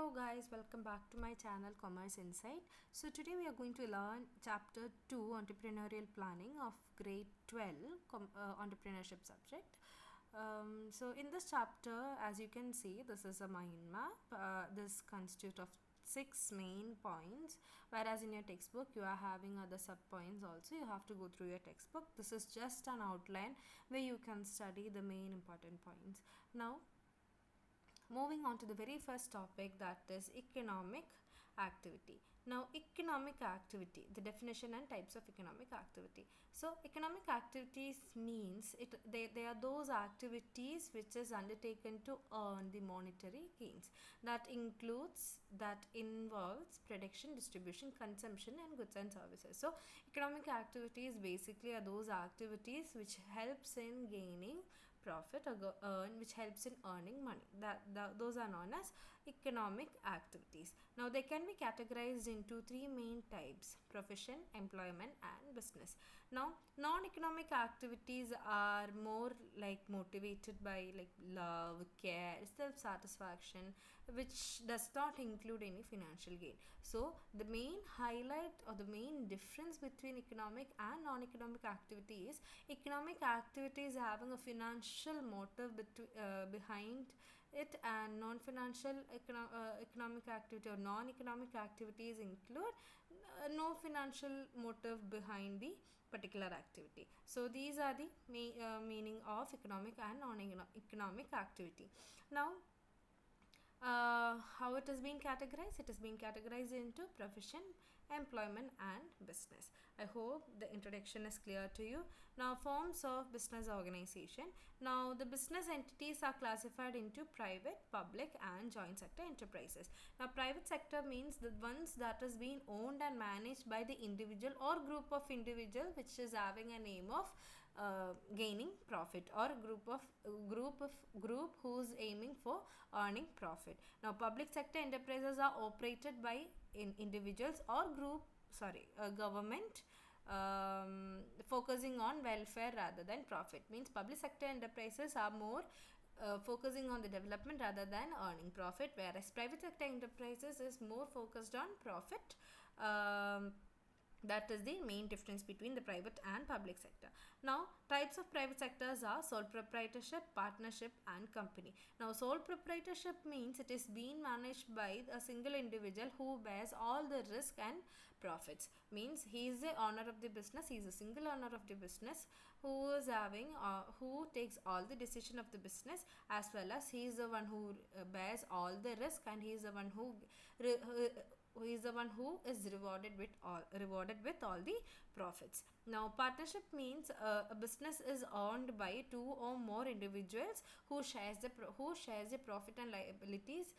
Hello guys, welcome back to my channel Commerce Insight. So today we are going to learn chapter 2 entrepreneurial planning of grade 12 entrepreneurship subject. So in this chapter, as you can see, this is a mind map. This constitutes of 6 main points, whereas in your textbook you are having other sub points also. You have to go through your textbook. This is just an outline where you can study the main important points. Now moving on to the very first topic, that is economic activity. Now economic activity, the definition and types of economic activity. So economic activities means they are those activities which is undertaken to earn the monetary gains. That involves production, distribution, consumption and goods and services. So economic activities basically are those activities which helps in gaining profit or which helps in earning money. Those are known as economic activities. Now they can be categorized into 3 main types: profession, employment and business. Now non-economic activities are more like motivated by like love, care, self-satisfaction, which does not include any financial gain. So the main highlight or the main difference between economic and non-economic activity is economic activities having a financial motive behind it, and non-financial economic activity or non-economic activities include no financial motive behind the particular activity. So these are the meaning of economic and non-economic activity. Now how it has been categorized? It has been categorized into profession, employment and business. I hope the introduction is clear to you. Now forms of business organization. Now the business entities are classified into private, public and joint sector enterprises. Now private sector means the ones that is being owned and managed by the individual or group of individual which is having an aim of gaining profit, or group who's aiming for earning profit. Now public sector enterprises are operated by individuals or government, focusing on welfare rather than profit. Means public sector enterprises are more focusing on the development rather than earning profit, whereas private sector enterprises is more focused on profit. That is the main difference between the private and public sector. Now types of private sectors are sole proprietorship, partnership and company. Now sole proprietorship means it is being managed by a single individual who bears all the risk and profits. Means he is the owner of the business, he is a single owner of the business who is having who takes all the decision of the business, as well as he is the one who bears all the risk, and he is the one who is rewarded with all the profits. Now partnership means a business is owned by 2 or more individuals who shares the profit and liabilities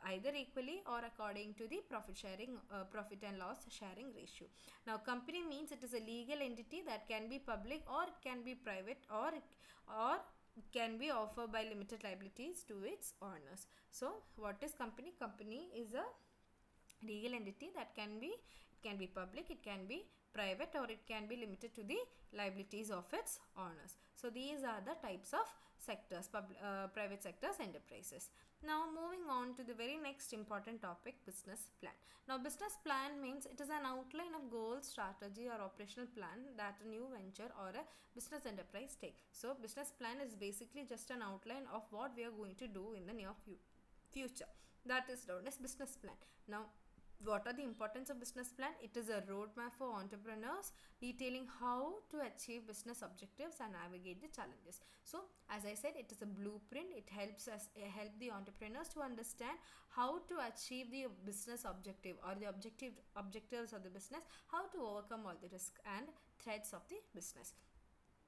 either equally or according to the profit and loss sharing ratio. Now company means it is a legal entity that can be public or it can be private, or can be offered by limited liabilities to its owners. So what is company? Company is a legal entity that can be public, it can be private, or it can be limited to the liabilities of its owners. So these are the types of sectors, private sectors, enterprises. Now moving on to the very next important topic, business plan. Now business plan means it is an outline of goals, strategy or operational plan that a new venture or a business enterprise take. So business plan is basically just an outline of what we are going to do in the near future. That is known as business plan. Now what are the importance of business plan? It is a roadmap for entrepreneurs detailing how to achieve business objectives and navigate the challenges. So as I said, it is a blueprint. It help the entrepreneurs to understand how to achieve the business objective or the objectives of the business, how to overcome all the risks and threats of the business.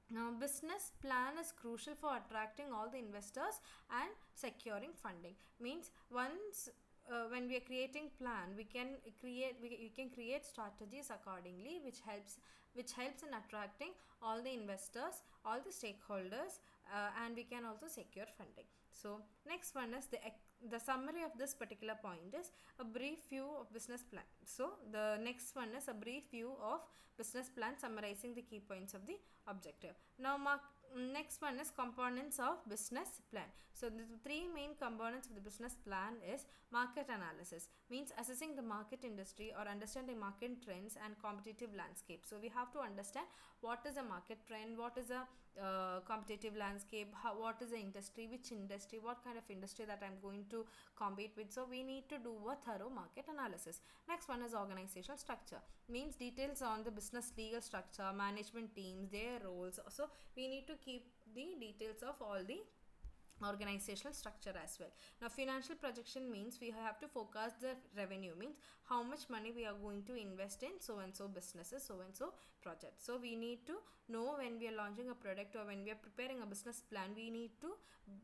Now business plan is crucial for attracting all the investors and securing funding. Means once when we are creating plan, we can create strategies accordingly, which helps in attracting all the investors, all the stakeholders, and we can also secure funding. So next one is the summary of this particular point is a brief view of business plan. So the next one is a brief view of business plan summarizing the key points of the objective. Now Next one is components of business plan. So the three main components of the business plan is market analysis, means assessing the market industry or understanding market trends and competitive landscape. So we have to understand what is a market trend, what is a competitive landscape, what is the industry, which industry, what kind of industry that I'm going to compete with. So we need to do a thorough market analysis. Next one is organizational structure, means details on the business legal structure, management teams, their roles. So we need to keep the details of all the organizational structure as well. Now financial projection means we have to forecast the revenue, means how much money we are going to invest in so and so businesses, so and so projects. So we need to know when we are launching a product or when we are preparing a business plan, we need to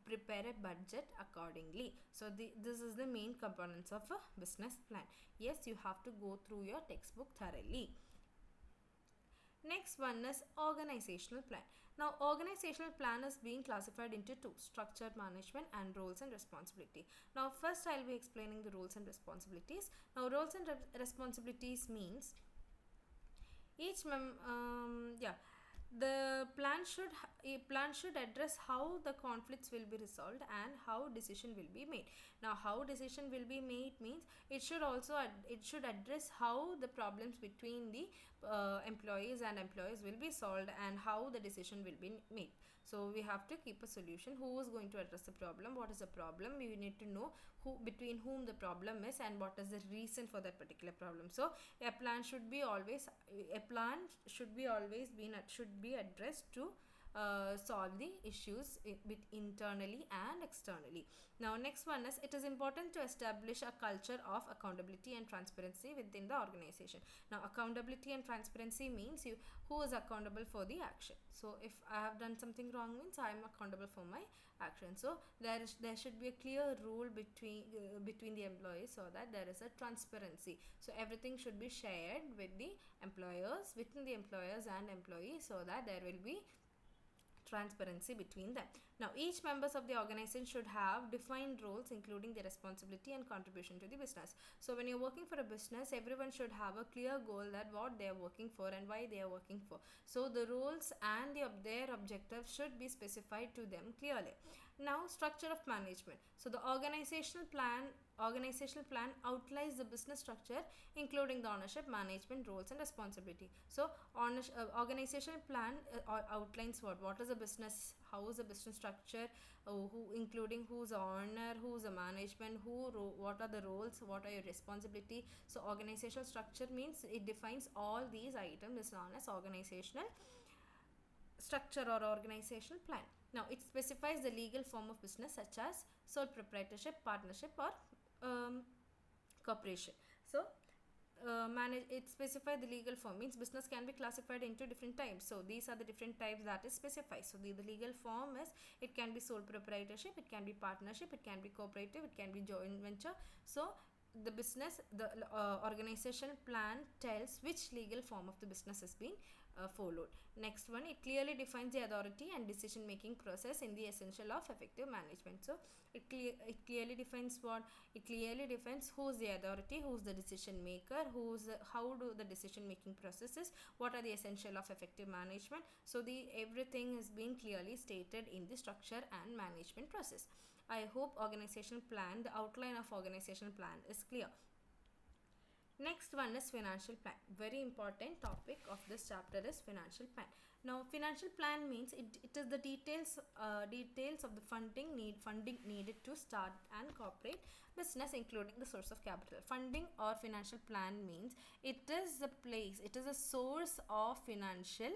prepare a budget accordingly. So this is the main components of a business plan. Yes, you have to go through your textbook thoroughly. Next one is organizational plan. Now organizational plan is being classified into two: structured management and roles and responsibility. Now first I'll be explaining the roles and responsibilities. Now roles and responsibilities means each the plan should address how the conflicts will be resolved and how decision will be made. Now how decision will be made means it should address how the problems between the employees and employees will be solved and how the decision will be made. So we have to keep a solution: who is going to address the problem, what is the problem, you need to know who, between whom the problem is, and what is the reason for that particular problem. So a plan should be always addressed to solve the issues internally and externally. Now next one is it is important to establish a culture of accountability and transparency within the organization. Now accountability and transparency means who is accountable for the action. So if I have done something wrong, means I am accountable for my action. So there should be a clear rule between the employees, so that there is a transparency. So everything should be shared with the employers, within the employers and employees, so that there will be transparency between them. Now each members of the organization should have defined roles, including their responsibility and contribution to the business. So when you're working for a business, everyone should have a clear goal that what they are working for and why they are working for. So the roles and their objectives should be specified to them clearly. Now structure of management. So the organizational plan outlines the business structure, including the ownership, management, roles and responsibility. So organizational plan outlines what is a business, how is the business structure, including who's the owner, who's the management, what are the roles, what are your responsibility. So organizational structure means it defines all these items, is known as organizational structure or organizational plan. Now it specifies the legal form of business, such as sole proprietorship, partnership or corporation. So it specifies the legal form, means business can be classified into different types. So these are the different types that is specified. So the legal form is, it can be sole proprietorship, it can be partnership, it can be cooperative, it can be joint venture. So the organizational plan tells which legal form of the business is being followed. Next one, it clearly defines the authority and decision making process in the essential of effective management. So it clearly defines who's the authority, who's the decision maker, how do the decision making processes, what are the essential of effective management. So everything is being clearly stated in the structure and management process. I hope the outline of organizational plan is clear. Next one is financial plan. Very important topic of this chapter is financial plan. Now financial plan means it is the details of the funding needed to start and corporate business, including the source of capital. Funding or financial plan means it is a source of financial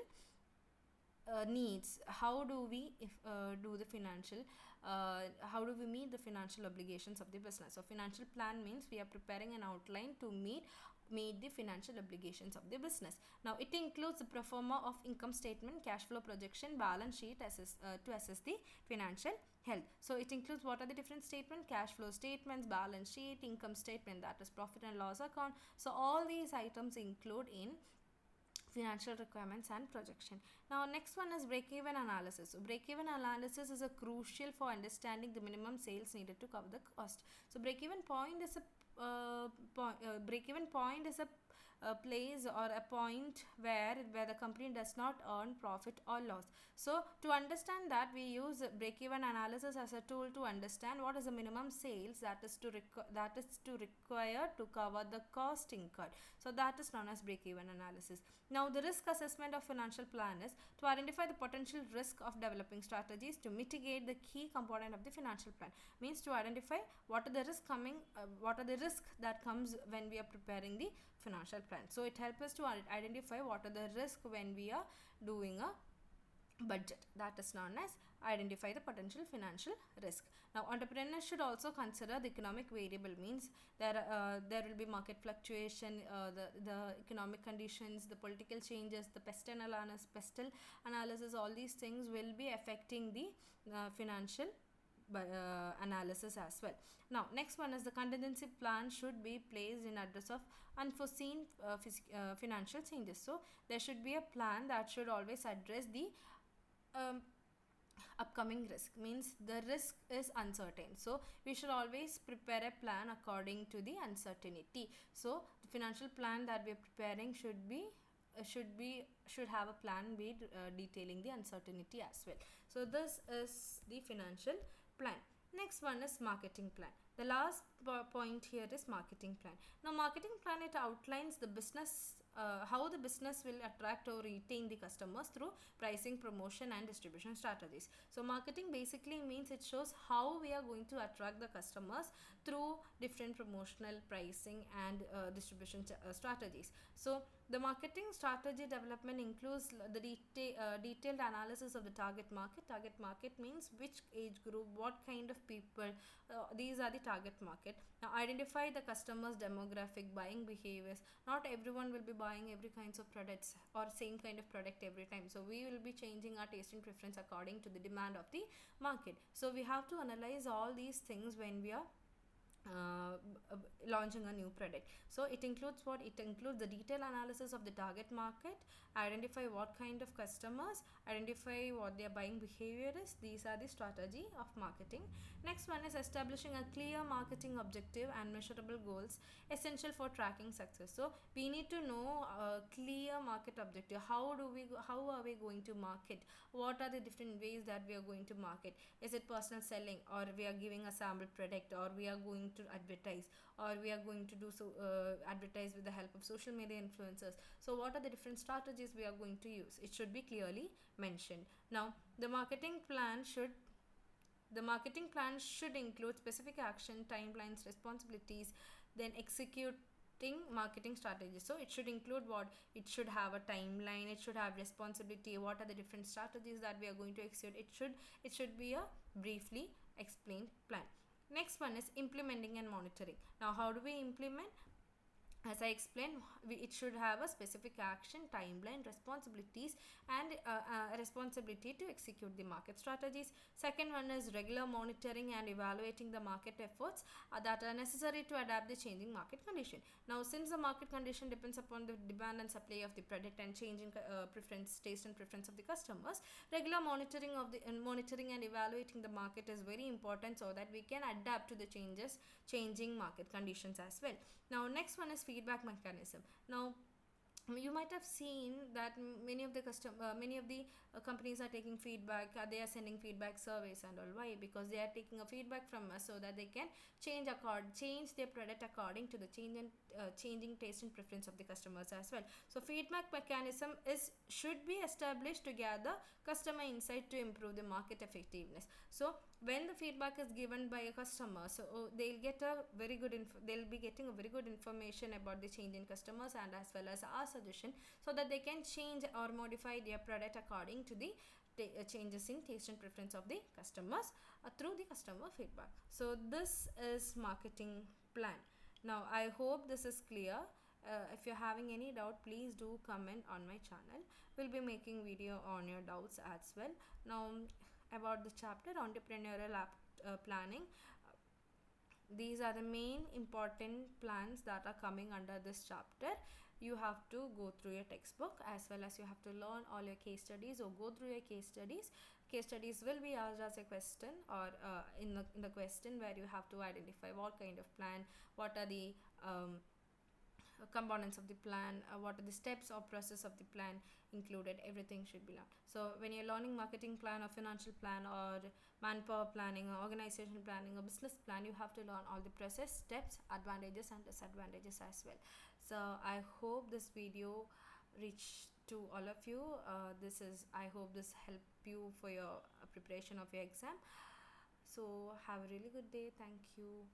needs. How do we how do we meet the financial obligations of the business? So financial plan means we are preparing an outline to meet the financial obligations of the business. Now it includes the pro forma of income statement, cash flow projection, balance sheet to assess the financial health. So it includes what are the different statements: cash flow statements, balance sheet, income statement, that is profit and loss account. So all these items include in financial requirements and projection. Now next one is break-even analysis. So break-even analysis is crucial for understanding the minimum sales needed to cover the cost. So break-even point is a break-even point is a place or a point where the company does not earn profit or loss. So to understand that, we use break-even analysis as a tool to understand what is the minimum sales that is to require to cover the cost incurred. So that is known as break-even analysis. Now the risk assessment of financial plan is to identify the potential risk of developing strategies to mitigate the key component of the financial plan. Means to identify what are the risks that comes when we are preparing the financial plan. So it helps us to identify what are the risks when we are doing a budget. That is known as identify the potential financial risk. Now entrepreneurs should also consider the economic variable. Means there will be market fluctuation, the economic conditions, the political changes, the pestle analysis, all these things will be affecting the financial analysis as well. Now next one is the contingency plan should be placed in address of unforeseen financial changes. So there should be a plan that should always address the upcoming risk. Means the risk is uncertain, so we should always prepare a plan according to the uncertainty. So the financial plan that we are preparing should have a plan with detailing the uncertainty as well. So this is the financial plan. Next one is marketing plan. The last point here is marketing plan. Now marketing plan, it outlines the business, how the business will attract or retain the customers through pricing, promotion and distribution strategies. So marketing basically means it shows how we are going to attract the customers through different promotional, pricing and distribution strategies. So the marketing strategy development includes the detailed analysis of the target market. Target market means which age group, what kind of people, these are the target market. Now identify the customers' demographic, buying behaviors. Not everyone will be buying every kinds of products or same kind of product every time. So we will be changing our taste and preference according to the demand of the market. So we have to analyze all these things when we are launching a new product. So it includes what? It includes the detailed analysis of the target market, identify what kind of customers, identify what their buying behavior is. These are the strategy of marketing. Next one is establishing a clear marketing objective and measurable goals essential for tracking success. So we need to know a clear market objective. How are we going to market? What are the different ways that we are going to market? Is it personal selling, or we are giving a sample product, or we are going to advertise, or we are going to do advertise with the help of social media influencers? So what are the different strategies we are going to use? It should be clearly mentioned. Now the marketing plan should include specific action, timelines, responsibilities, then executing marketing strategies. So it should include what? It should have a timeline, it should have responsibility, what are the different strategies that we are going to execute. It should be a briefly explained plan. Next one is implementing and monitoring. Now how do we implement? As I explained, it should have a specific action, timeline, responsibilities and responsibility to execute the market strategies. Second one is regular monitoring and evaluating the market efforts that are necessary to adapt the changing market condition. Now since the market condition depends upon the demand and supply of the product and changing taste and preference of the customers, regular monitoring and evaluating the market is very important so that we can adapt to the changing market conditions as well. Now next one is feedback mechanism. Now you might have seen that many of the companies are taking feedback. They are sending feedback surveys and all. Why? Because they are taking a feedback from us so that they can change their product according to the changing taste and preference of the customers as well. So feedback mechanism should be established to gather customer insight to improve the market effectiveness. So when the feedback is given by a customer, so they'll be getting a very good information about the change in customers and as well as our suggestion, so that they can change or modify their product according to the changes in taste and preference of the customers through the customer feedback. So this is marketing plan. Now I hope this is clear. If you're having any doubt, please do comment on my channel. We'll be making video on your doubts as well. Now about the chapter entrepreneurial planning, these are the main important plans that are coming under this chapter. you have to go through your textbook, as well as you have to learn all your case studies or go through your case studies. Case studies will be asked as a question, or in the question, where you have to identify what kind of plan, what are the components of the plan, what are the steps or process of the plan included. Everything should be learned. So when you're learning marketing plan or financial plan or manpower planning or organizational planning or business plan, you have to learn all the process, steps, advantages and disadvantages as well. So I hope this video reached to all of you. I hope this helped you for your preparation of your exam. So have a really good day. Thank you.